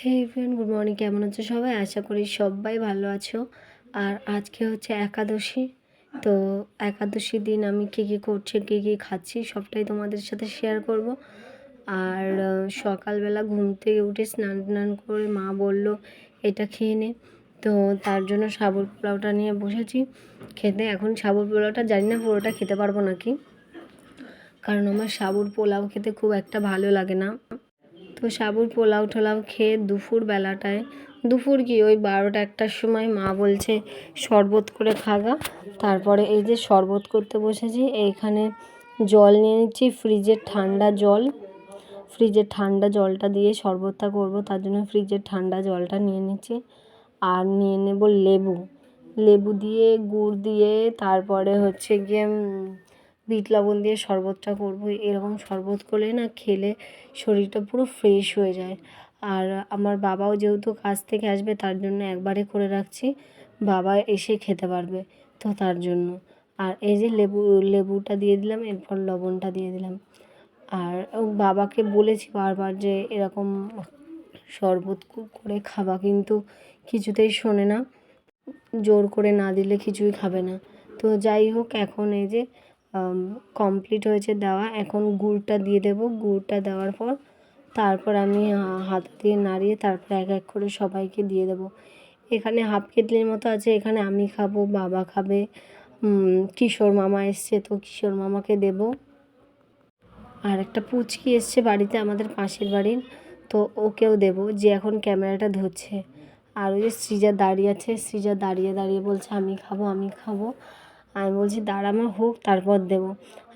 হে everyone, good morning. কেমন আছো সবাই? আশা করি সবাই ভালো আছো। আর আজকে হচ্ছে একাদশী। তো একাদশীর দিন আমি কী কী করছি, কী কী খাচ্ছি সবটাই তোমাদের সাথে শেয়ার করব। আর সকালবেলা ঘুম থেকে উঠে স্নান টান করে মা বলল এটা খেয়ে নে। তো তার জন্য সাবুর পোলাওটা নিয়ে বসেছি খেতে। এখন সাবুর পোলাওটা জানি না পুরোটা খেতে পারবো নাকি, কারণ আমার সাবুর পোলাও খেতে খুব একটা ভালো লাগে না। তো সাবুর পোলাও টোলাও খেয়ে দুপুর কি ওই 12টা-1টার সময় মা বলছে শরবত করে খাগা। তারপরে এই যে শরবত করতে বসেছি। এইখানে জল নিয়ে নিচ্ছি, ফ্রিজের ঠান্ডা জলটা দিয়ে শরবতটা করব, তার জন্য ফ্রিজের ঠান্ডা জলটা নিয়ে নিচ্ছি। আর নিয়ে নেব লেবু দিয়ে গুড় দিয়ে, তারপরে হচ্ছে গিয়ে বিট লবণ দিয়ে শরবতটা করব। এরকম শরবত করলে না খেলে শরীরটা পুরো ফ্রেশ হয়ে যায়। আর আমার বাবাও যেহেতু কাজ থেকে আসবে, তার জন্য একবারে করে রাখছি, বাবা এসে খেতে পারবে, তো তার জন্য। আর এই যে লেবুটা দিয়ে দিলাম, এরপর লবণটা দিয়ে দিলাম। আর বাবাকে বলেছি বারবার যে এরকম শরবত করে খাওয়া, কিন্তু কিছুতেই শোনে না, জোর করে না দিলে কিছুই খাবে না। তো যাই হোক, এখন এই যে কমপ্লিট হয়েছে দেওয়া। এখন গুড়টা দিয়ে দেবো। গুড়টা দেওয়ার পর তারপর আমি হাত দিয়ে নাড়িয়ে তারপর এক এক করে সবাইকে দিয়ে দেবো। এখানে হাফ কেটলির মতো আছে, এখানে আমি খাবো, বাবা খাবে, কিশোর মামা এসছে তো কিশোর মামাকে দেবো। আর একটা পুচকি এসছে বাড়িতে, আমাদের পাশের বাড়ির, তো ওকেও দেবো, যে এখন ক্যামেরাটা ধরছে। আর ওই যে সৃজা দাঁড়িয়ে আছে, সৃজা দাঁড়িয়ে দাঁড়িয়ে বলছে আমি খাবো। আমি বলছি দাঁড়া মা, হোক তারপর দেবো।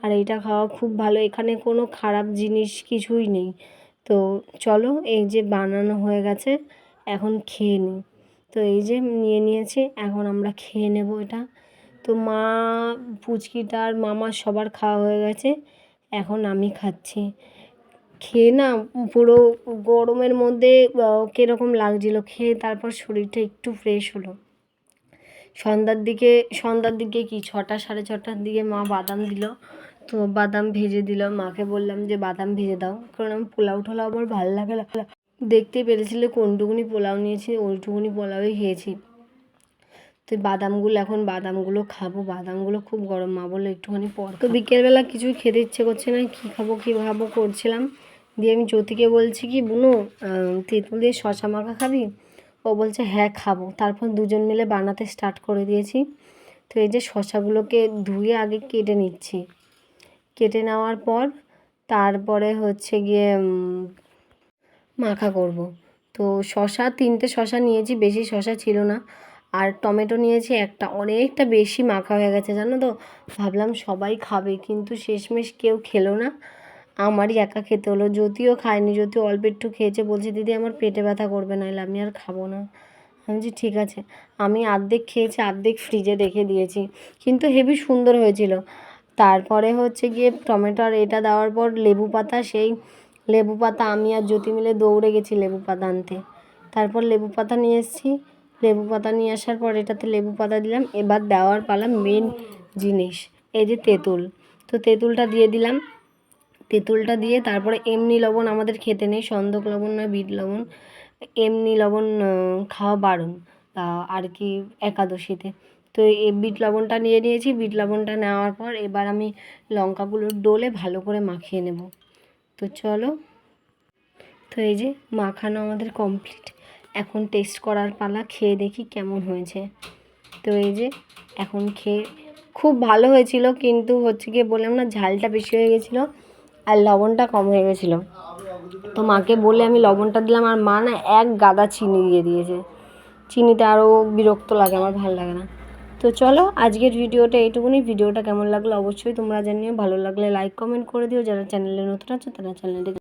আর এইটা খাওয়া খুব ভালো, এখানে কোনো খারাপ জিনিস কিছুই নেই। তো চলো, এই যে বানানো হয়ে গেছে, এখন খেয়ে নিই। তো এই যে নিয়ে নিয়েছি, এখন আমরা খেয়ে নেব এটা। তো মা, পুচকিটার মামা সবার খাওয়া হয়ে গেছে, এখন আমি খাচ্ছি। খেয়ে না পুরো গরমের মধ্যে কীরকম লাগছিলো, খেয়ে তারপর শরীরটা একটু ফ্রেশ হলো। সন্ধ্যার দিকে কি 6টা 6:30টার দিকে মা বাদাম দিল, তো বাদাম ভেজে দিল। মাকে বললাম যে বাদাম ভেজে দাও, কারণ আমি পোলাও টোলাও আমার ভালো লাগে না। দেখতে পেরেছিলে কোনটুকুনি পোলাও নিয়েছি, ওইটুকুনি পোলাওই খেয়েছি। তো এখন বাদামগুলো খাবো, বাদামগুলো খুব গরম। মা বললো একটুখানি পর। তো বিকেলবেলা কিছুই খেতে ইচ্ছে করছে না, কী খাবো করছিলাম। দিয়ে আমি জ্যোতিকে বলছি কি বুনু, তেঁতুল দিয়ে শশা মাখা খাবি? ও বলছে হ্যাঁ খাবো। তারপর দুজন মিলে বানাতে স্টার্ট করে দিয়েছি। তো এই যে শশাগুলোকে ধুয়ে আগে কেটে নিচ্ছি, কেটে নেওয়ার পর তারপরে হচ্ছে গিয়ে মাখা করব। তো 3টে শশা নিয়েছি, বেশি শশা ছিল না। আর টমেটো নিয়েছি একটা, অনেকটা বেশি মাখা হয়ে গেছে জানো তো। ভাবলাম সবাই খাবে, কিন্তু শেষমেশ কেউ খেলো না, আমারই একা খেতে হলো। যদিও খায়নি, যদিও অল্প একটু খেয়েছে, বলছে দিদি আমার পেটে ব্যথা করবে, নাহলে আমি আর খাবো না। আমি বলছি ঠিক আছে। আমি অর্ধেক খেয়েছি, অর্ধেক ফ্রিজে রেখে দিয়েছি, কিন্তু হেবি সুন্দর হয়েছিল। তারপরে হচ্ছে গিয়ে টমেটো আর এটা দেওয়ার পর লেবু পাতা আমি আর জ্যোতি মিলে দৌড়ে গেছি লেবু পাতা আনতে। তারপর লেবু পাতা নিয়ে এসেছি, লেবু পাতা নিয়ে আসার পর এটাতে লেবু পাতা দিলাম। এবার দেওয়ার পালা মেন জিনিস, এই যে তেঁতুল। তো তেঁতুলটা দিয়ে দিলাম। তেঁতুলটা দিয়ে তারপরে এমনি লবণ আমাদের খেতে নেই, সন্দক লবণ না বিট লবণ, এমনি লবণ খাওয়া বারণ আর কি একাদশীতে। তো এই বিট লবণটা নিয়ে নিয়েছি। বিট লবণটা নেওয়ার পর এবার আমি লঙ্কাগুলো ডলে ভালো করে মাখিয়ে নেব। তো চলো, তো এই যে মাখানো আমাদের কমপ্লিট। এখন টেস্ট করার পালা, খেয়ে দেখি কেমন হয়েছে। তো এই যে এখন খেয়ে খুব ভালো হয়েছিল, কিন্তু হচ্ছে গিয়ে বললাম না ঝালটা বেশি হয়ে গেছিলো আর লবণটা কম হয়ে গেছিলো। তো মাকে বলে আমি লবণটা দিলাম, আর মা না এক গাদা চিনি দিয়ে দিয়েছে। চিনিতে আরও বিরক্ত লাগে, আমার ভালো লাগে না। তো চলো, আজকের ভিডিওটা এইটুকুনি। ভিডিওটা কেমন লাগলো অবশ্যই তোমরা জানিও, ভালো লাগলে লাইক কমেন্ট করে দিও। যারা চ্যানেলে নতুন আছো তারা চ্যানেলটি